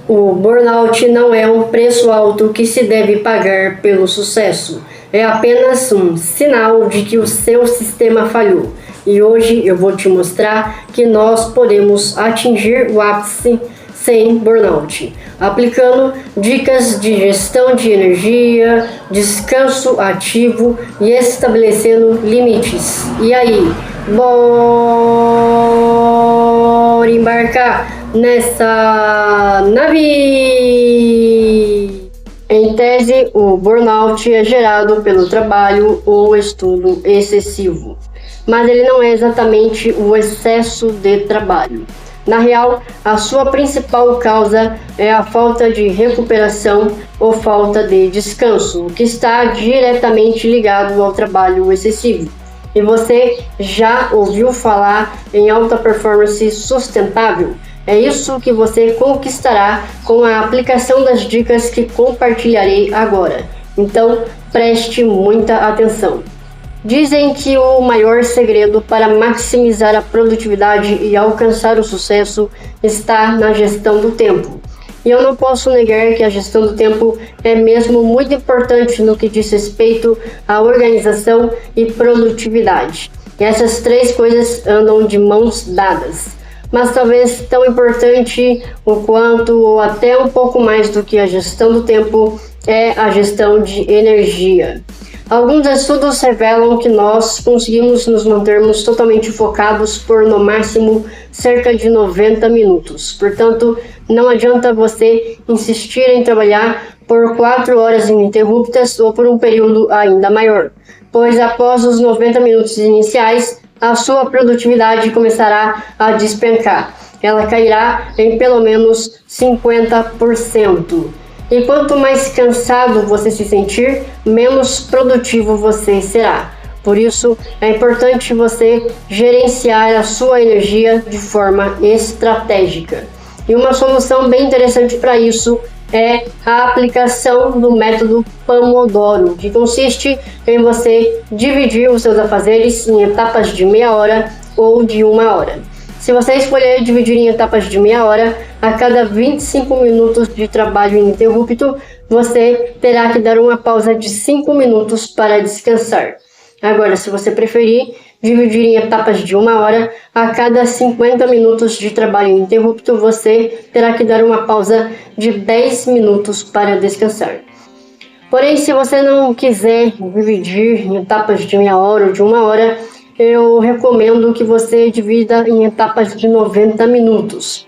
O burnout não é um preço alto que se deve pagar pelo sucesso. É apenas um sinal de que o seu sistema falhou. E hoje eu vou te mostrar que nós podemos atingir o ápice sem burnout, aplicando dicas de gestão de energia, descanso ativo e estabelecendo limites. E aí, bora embarcar nessa nave! Em tese, o burnout é gerado pelo trabalho ou estudo excessivo, mas ele não é exatamente o excesso de trabalho. Na real, a sua principal causa é a falta de recuperação ou falta de descanso, que está diretamente ligado ao trabalho excessivo. E você já ouviu falar em alta performance sustentável? É isso que você conquistará com a aplicação das dicas que compartilharei agora. Então, preste muita atenção. Dizem que o maior segredo para maximizar a produtividade e alcançar o sucesso está na gestão do tempo. E eu não posso negar que a gestão do tempo é mesmo muito importante no que diz respeito à organização e produtividade. E essas três coisas andam de mãos dadas. Mas talvez tão importante o quanto ou até um pouco mais do que a gestão do tempo é a gestão de energia. Alguns estudos revelam que nós conseguimos nos mantermos totalmente focados por no máximo cerca de 90 minutos. Portanto, não adianta você insistir em trabalhar por 4 horas ininterruptas ou por um período ainda maior, pois após os 90 minutos iniciais, a sua produtividade começará a despencar. Ela cairá em pelo menos 50%. E quanto mais cansado você se sentir, menos produtivo você será. Por isso, é importante você gerenciar a sua energia de forma estratégica. E uma solução bem interessante para isso é a aplicação do método Pomodoro, que consiste em você dividir os seus afazeres em etapas de meia hora ou de 1 hora. Se você escolher dividir em etapas de meia hora, a cada 25 minutos de trabalho ininterrupto, você terá que dar uma pausa de 5 minutos para descansar. Agora, se você preferir dividir em etapas de 1 hora, a cada 50 minutos de trabalho ininterrupto, você terá que dar uma pausa de 10 minutos para descansar. Porém, se você não quiser dividir em etapas de meia hora ou de 1 hora, eu recomendo que você divida em etapas de 90 minutos.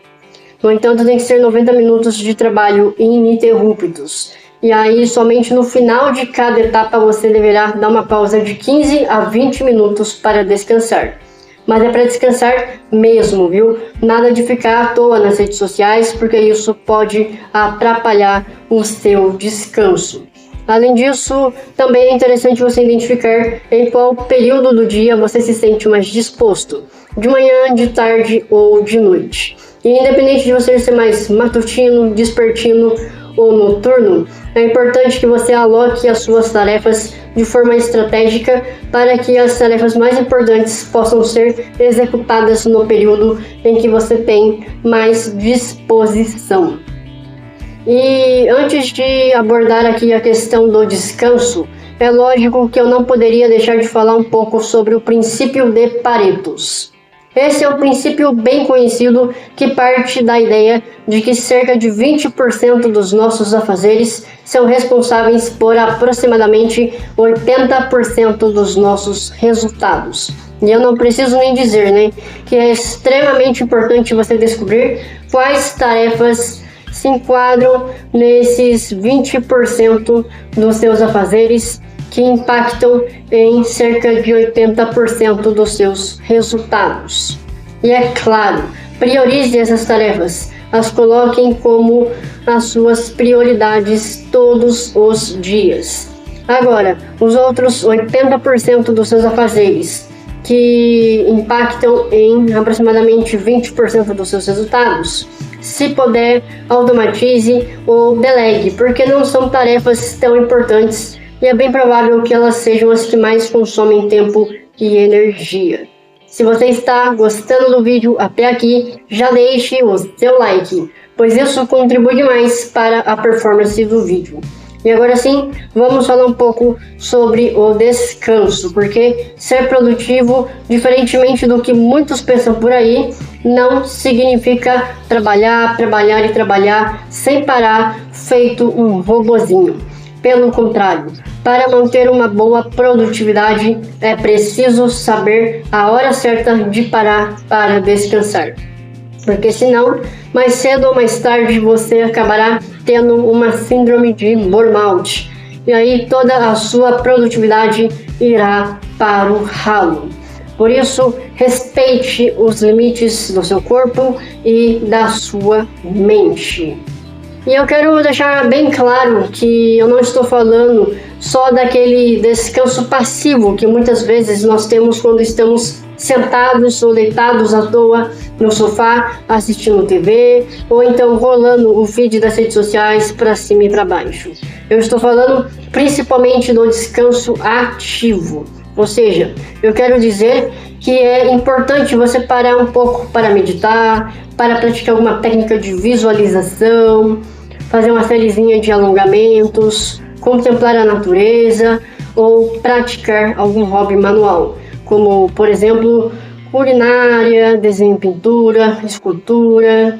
No entanto, tem que ser 90 minutos de trabalho ininterruptos. E aí, somente no final de cada etapa, você deverá dar uma pausa de 15 a 20 minutos para descansar. Mas é para descansar mesmo, viu? Nada de ficar à toa nas redes sociais, porque isso pode atrapalhar o seu descanso. Além disso, também é interessante você identificar em qual período do dia você se sente mais disposto, de manhã, de tarde ou de noite. E independente de você ser mais matutino, despertino ou noturno, é importante que você aloque as suas tarefas de forma estratégica para que as tarefas mais importantes possam ser executadas no período em que você tem mais disposição. E antes de abordar aqui a questão do descanso, é lógico que eu não poderia deixar de falar um pouco sobre o princípio de Paretos. Esse é um princípio bem conhecido que parte da ideia de que cerca de 20% dos nossos afazeres são responsáveis por aproximadamente 80% dos nossos resultados. E eu não preciso nem dizer, que é extremamente importante você descobrir quais tarefas se enquadram nesses 20% dos seus afazeres que impactam em cerca de 80% dos seus resultados. E é claro, priorize essas tarefas, as coloquem como as suas prioridades todos os dias. Agora, os outros 80% dos seus afazeres que impactam em aproximadamente 20% dos seus resultados, se puder, automatize ou delegue, porque não são tarefas tão importantes e é bem provável que elas sejam as que mais consomem tempo e energia. Se você está gostando do vídeo até aqui, já deixe o seu like, pois isso contribui demais para a performance do vídeo. E agora sim, vamos falar um pouco sobre o descanso, porque ser produtivo, diferentemente do que muitos pensam por aí, não significa trabalhar e trabalhar sem parar, feito um robozinho. Pelo contrário, para manter uma boa produtividade, é preciso saber a hora certa de parar para descansar. Porque senão, mais cedo ou mais tarde, você acabará tendo uma síndrome de burnout. E aí toda a sua produtividade irá para o ralo. Por isso, respeite os limites do seu corpo e da sua mente. E eu quero deixar bem claro que eu não estou falando só daquele descanso passivo que muitas vezes nós temos quando estamos sentados ou deitados à toa no sofá assistindo TV ou então rolando o feed das redes sociais para cima e para baixo. Eu estou falando principalmente do descanso ativo, ou seja, eu quero dizer que é importante você parar um pouco para meditar, para praticar alguma técnica de visualização, fazer uma sériezinha de alongamentos, contemplar a natureza ou praticar algum hobby manual, como, por exemplo, culinária, desenho e pintura, escultura,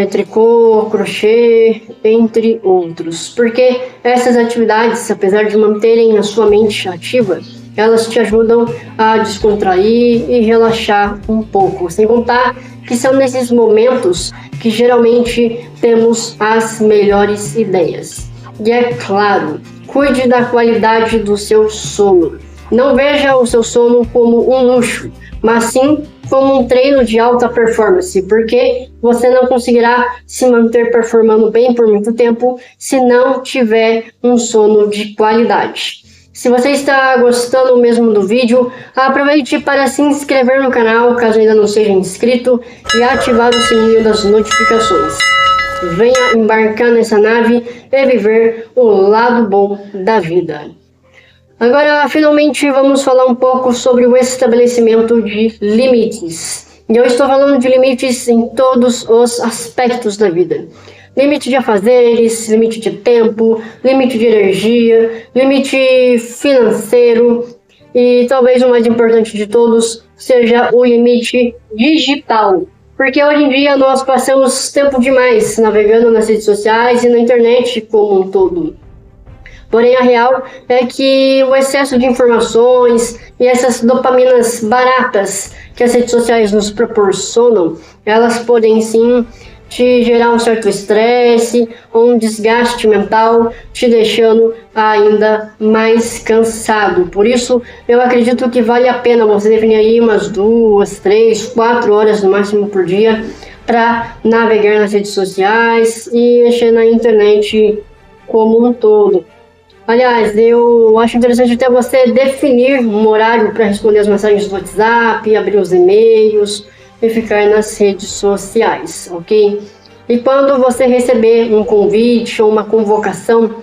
tricô, crochê, entre outros. Porque essas atividades, apesar de manterem a sua mente ativa, elas te ajudam a descontrair e relaxar um pouco. Sem contar que são nesses momentos que geralmente temos as melhores ideias. E é claro, cuide da qualidade do seu sono. Não veja o seu sono como um luxo, mas sim como um treino de alta performance, porque você não conseguirá se manter performando bem por muito tempo se não tiver um sono de qualidade. Se você está gostando mesmo do vídeo, aproveite para se inscrever no canal, caso ainda não seja inscrito, e ativar o sininho das notificações. Venha embarcar nessa nave e viver o lado bom da vida. Agora, finalmente, vamos falar um pouco sobre o estabelecimento de limites. E eu estou falando de limites em todos os aspectos da vida. Limite de afazeres, limite de tempo, limite de energia, limite financeiro e talvez o mais importante de todos seja o limite digital. Porque hoje em dia nós passamos tempo demais navegando nas redes sociais e na internet como um todo. Porém, a real é que o excesso de informações e essas dopaminas baratas que as redes sociais nos proporcionam, elas podem sim te gerar um certo estresse ou um desgaste mental, te deixando ainda mais cansado. Por isso, eu acredito que vale a pena você definir aí umas 2, 3, 4 horas no máximo por dia para navegar nas redes sociais e mexer na internet como um todo. Aliás, eu acho interessante até você definir um horário para responder as mensagens do WhatsApp, abrir os e-mails e ficar nas redes sociais, ok? E quando você receber um convite ou uma convocação,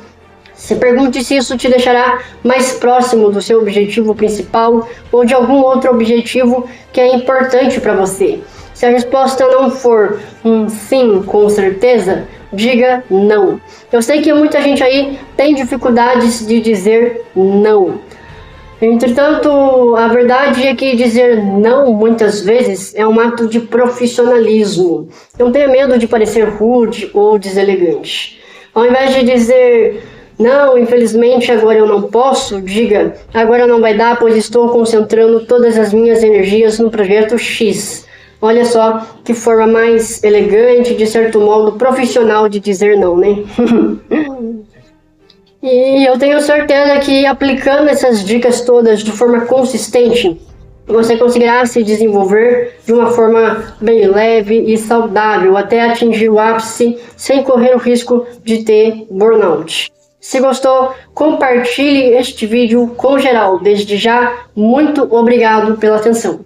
se pergunte se isso te deixará mais próximo do seu objetivo principal ou de algum outro objetivo que é importante para você. Se a resposta não for um sim, com certeza, diga não. Eu sei que muita gente aí tem dificuldades de dizer não. Entretanto, a verdade é que dizer não, muitas vezes, é um ato de profissionalismo. Não tenha medo de parecer rude ou deselegante. Ao invés de dizer não, infelizmente agora eu não posso, diga agora não vai dar, pois estou concentrando todas as minhas energias no projeto X. Olha só que forma mais elegante, de certo modo, profissional de dizer não, né? E eu tenho certeza que aplicando essas dicas todas de forma consistente, você conseguirá se desenvolver de uma forma bem leve e saudável, até atingir o ápice sem correr o risco de ter burnout. Se gostou, compartilhe este vídeo com geral. Desde já, muito obrigado pela atenção.